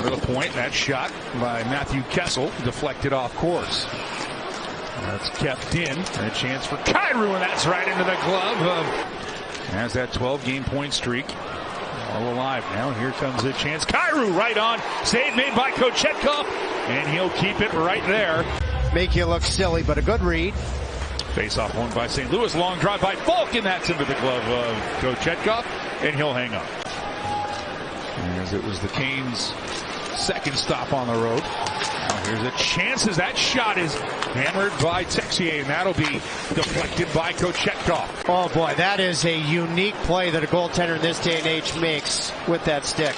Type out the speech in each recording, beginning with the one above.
to the point. That shot by Matthew Kessel deflected off course. That's kept in. And a chance for Kyrou, and that's right into the glove of. Has that 12-game point streak all alive now. Here comes a chance. Kyrou right on. Save made by Kochetkov, and he'll keep it right there. Make you look silly, but a good read. Face-off won by St. Louis. Long drive by Falk, and that's into the glove of Kochetkov, and he'll hang up. As it was the Canes' second stop on the road. Now here's a chance as that shot is hammered by Texier, and that'll be deflected by Kochetkov. Oh boy, that is a unique play that a goaltender in this day and age makes with that stick.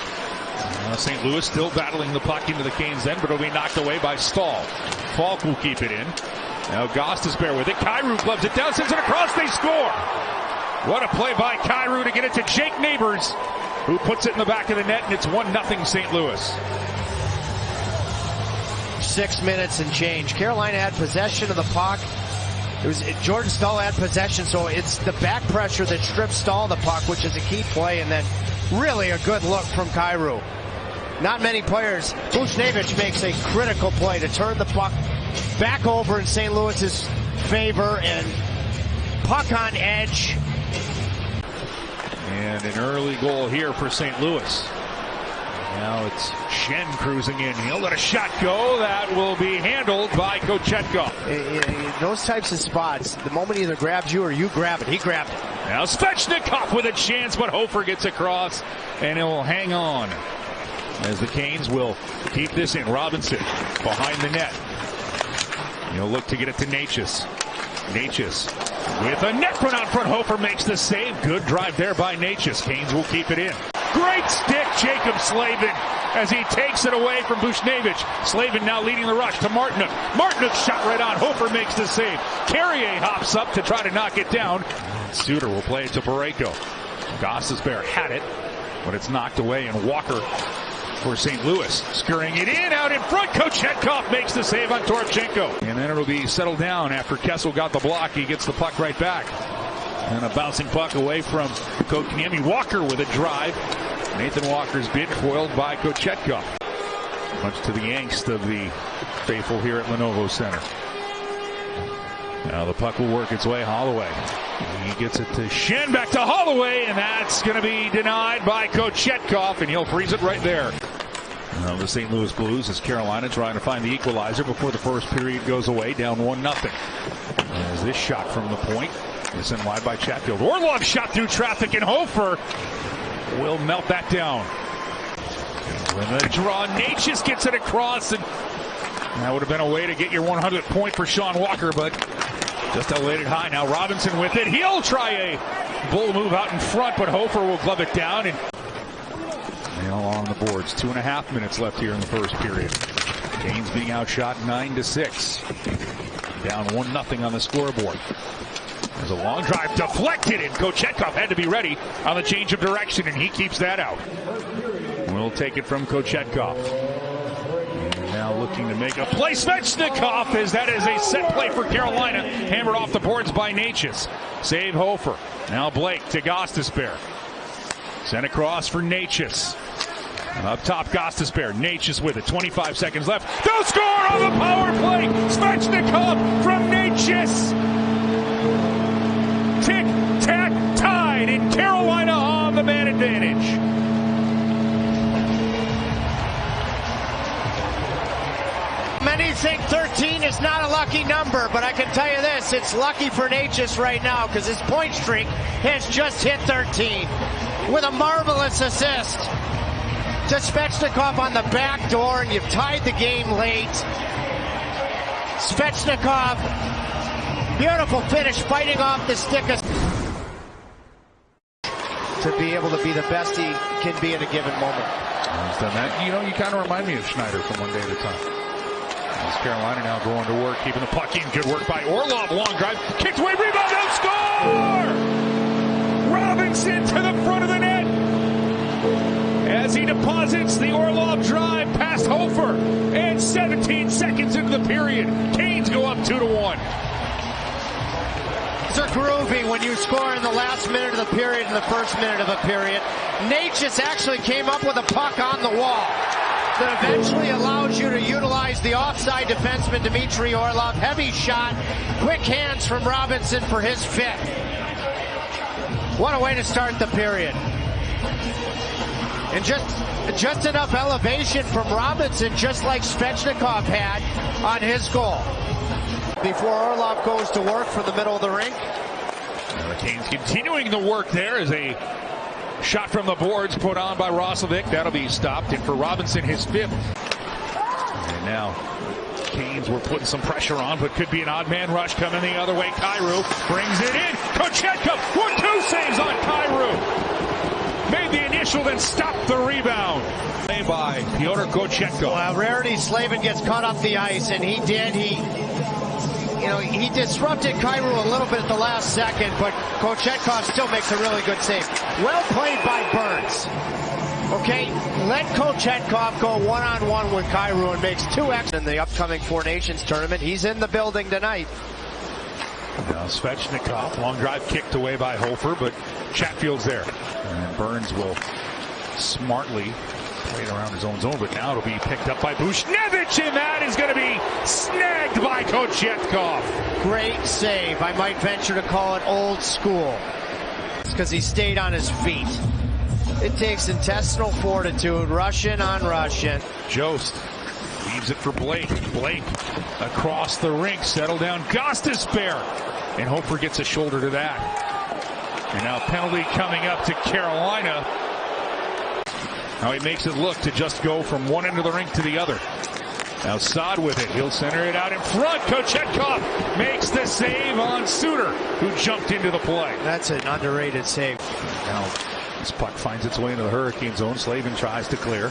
St. Louis still battling the puck into the Canes' end, but it'll be knocked away by Stahl. Falk will keep it in. Now Gostisbehere with it. Kyrou gloves it down, sends it across, they score! What a play by Kyrou to get it to Jake Neighbors, who puts it in the back of the net, and it's 1-0 St. Louis. 6 minutes and change. Carolina had possession of the puck. Jordan Staal had possession, so it's the back pressure that strips Staal the puck, which is a key play, and then really a good look from Kyrou. Not many players. Buchnevich makes a critical play to turn the puck back over in St. Louis's favor, and puck on edge. And an early goal here for St. Louis. Now it's Shen cruising in. He'll let a shot go. That will be handled by Kochetkov. In those types of spots, the moment he either grabs you or you grab it. He grabbed it. Now Svechnikov with a chance, but Hofer gets across, and he'll hang on. As the Canes will keep this in. Robinson behind the net. He'll look to get it to Necas. Necas with a net run out front. Hofer makes the save. Good drive there by Necas. Canes will keep it in. Great stick, Jacob Slavin, as he takes it away from Buchnevich. Slavin now leading the rush to Martinook. Martinook shot right on. Hofer makes the save. Carrier hops up to try to knock it down. Suter will play it to Parayko. Gostisbehere had it, but it's knocked away, and Walker for St. Louis, scurrying it in, out in front. Kochetkov makes the save on Toropchenko. And then it'll be settled down after Kessel got the block. He gets the puck right back. And a bouncing puck away from Kotkaniemi. Walker with a drive. Nathan Walker's bid foiled by Kochetkov. Much to the angst of the faithful here at Lenovo Center. Now the puck will work its way Holloway. He gets it to Shen, back to Holloway, and that's going to be denied by Kochetkov, and he'll freeze it right there. Now the St. Louis Blues, as Carolina trying to find the equalizer before the first period goes away, down 1-0. As this shot from the point is in wide by Chatfield. Orlov shot through traffic, and Hofer will melt that down. With a draw, Necas gets it across, and that would have been a way to get your 100th point for Sean Walker, but just elevated high. Now Robinson with it. He'll try a bull move out in front, but Hofer will glove it down. And along the boards. 2.5 minutes left here in the first period. Canes being outshot 9-6. Down 1-0 on the scoreboard. There's a long drive deflected, and Kochetkov had to be ready on the change of direction, and he keeps that out. We'll take it from Kochetkov. Now looking to make a play. Svechnikov, as that is a set play for Carolina. Hammered off the boards by Necas. Save Hofer. Now Blake to Gostisbehere. Sent across for Necas. Up top, Gostisbehere. Necas with it. 25 seconds left. They'll score on the power play. Svechnikov from Necas. Tick-tack tied, and Carolina on the man advantage. Many think 13 is not a lucky number, but I can tell you this, it's lucky for Necas right now because his point streak has just hit 13 with a marvelous assist to Svechnikov on the back door, and you've tied the game late. Svechnikov, beautiful finish, fighting off the stick to be able to be the best he can be at a given moment. He's done that. You know, you kind of remind me of Schneider from One Day at a Time. As Carolina now going to work, keeping the puck in. Good work by Orlov. Long drive. Kicked away. Rebound. They'll score! Robinson to the front of the net. As he deposits the Orlov drive past Hofer. And 17 seconds into the period. Canes go up 2-1. These are groovy when you score in the last minute of the period and the first minute of the period. Necas actually came up with a puck on the wall. that eventually allows you to utilize the offside defenseman Dmitry Orlov. Heavy shot, quick hands from Robinson for his fifth. What a way to start the period. And just enough elevation from Robinson, just like Svechnikov had on his goal. Before Orlov goes to work from the middle of the rink. The Canes continuing the work there as a shot from the boards put on by Roslovic. That'll be stopped. And for Robinson, his fifth. And now Canes were putting some pressure on, but could be an odd man rush coming the other way. Kyrou brings it in. Kochetkov, 1-2 saves on Kyrou. Made the initial, then stopped the rebound. Played by Pyotr Kochetkov. Well, Rarity Slavin gets caught off the ice, and he did. He disrupted Kyrou a little bit at the last second, but Kochetkov still makes a really good save. Well played by Burns. Okay, let Kochetkov go one-on-one with Kyrou and makes 2x in the upcoming Four Nations tournament. He's in the building tonight. Now Svechnikov, long drive kicked away by Hofer, but Chatfield's there. And Burns will smartly play it around his own zone, but now it'll be picked up by Buchnevich, and that is going to be snagged by Kochetkov. Great save. I might venture to call it old school. It's because he stayed on his feet. It takes intestinal fortitude, Russian on Russian. Jost leaves it for Blake. Blake across the rink, settle down. Gostisbehere, and Hofer gets a shoulder to that. And now penalty coming up to Carolina. Now he makes it look to just go from one end of the rink to the other. Now Saad with it. He'll center it out in front. Kochetkov makes the save on Suter, who jumped into the play. That's an underrated save. Now this puck finds its way into the Hurricane zone. Slavin tries to clear.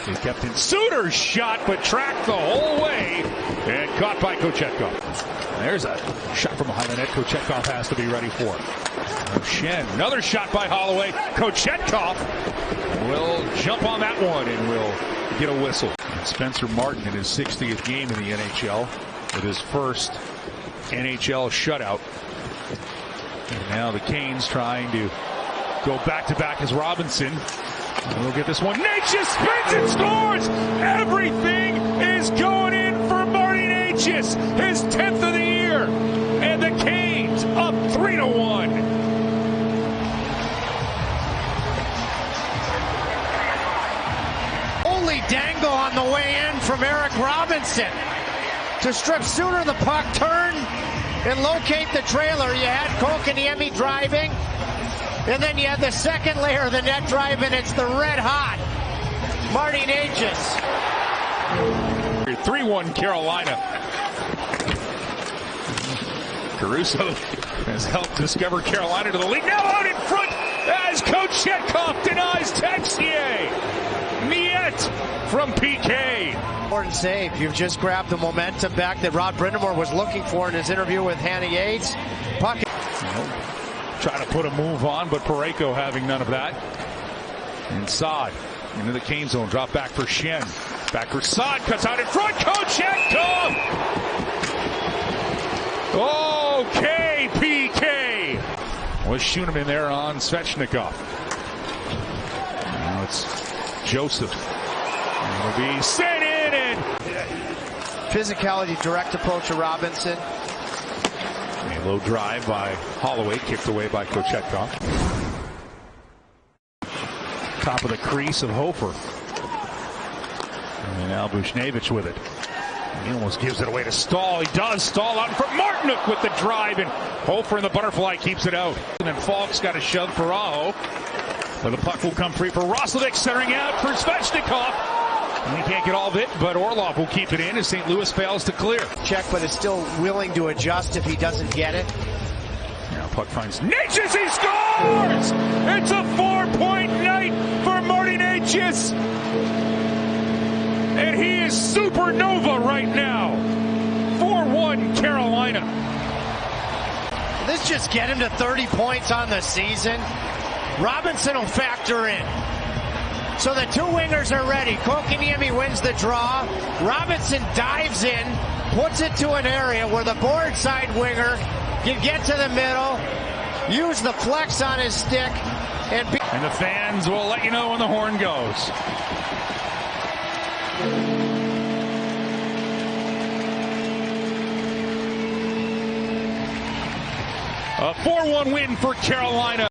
He's kept in Suter's shot, but tracked the whole way and caught by Kochetkov. There's a shot from behind the net Kochetkov has to be ready for. Schenn, another shot by Holloway. Kochetkov will jump on that one and will get a whistle. And Spencer Martin in his 60th game in the NHL with his first NHL shutout. And now the Canes trying to go back-to-back as Robinson. And we'll get this one. Necas spins and scores! Everything is going in for Marty Necas, his 10th of the year. And the Canes up 3-1. Dangle on the way in from Eric Robinson to strip Suter the puck, turn and locate the trailer. You had Kotkaniemi driving, and then you had the second layer of the net driving. It's the red hot Marty Necas. 3-1 Carolina. Caruso has helped discover Carolina to the lead. Now out in front as Kochetkov denies Texier. Niet from PK. Important save. You've just grabbed the momentum back that Rod Brindamore was looking for in his interview with Hannah Yates. Puck. Trying to put a move on, but Parayko having none of that. And Saad into the Cane zone. Drop back for Schenn. Back for Saad. Cuts out in front. Kochetkov! Okay, PK. Was shooting him in there on Svechnikov. Now it's Joseph. And it'll be sent in and physicality, direct approach to Robinson. A low drive by Holloway, kicked away by Kochetkov. Top of the crease of Hofer. And now Buchnevich with it. He almost gives it away to Stahl. He does. Stahl out in front. Martinook with the drive, and Hofer in the butterfly keeps it out. And then Falk's got a shove for Aho. But the puck will come free for Roslovic, centering out for Svechnikov. And he can't get all of it, but Orlov will keep it in as St. Louis fails to clear. Check, but is still willing to adjust if he doesn't get it. Now puck finds Necas. He scores! It's a 4-point night for Marty Necas. And he is supernova right now. 4-1 Carolina. This just get him to 30 points on the season. Robinson will factor in. So the two wingers are ready. Kotkaniemi wins the draw. Robinson dives in, puts it to an area where the board side winger can get to the middle, use the flex on his stick, and the fans will let you know when the horn goes. A 4-1 win for Carolina.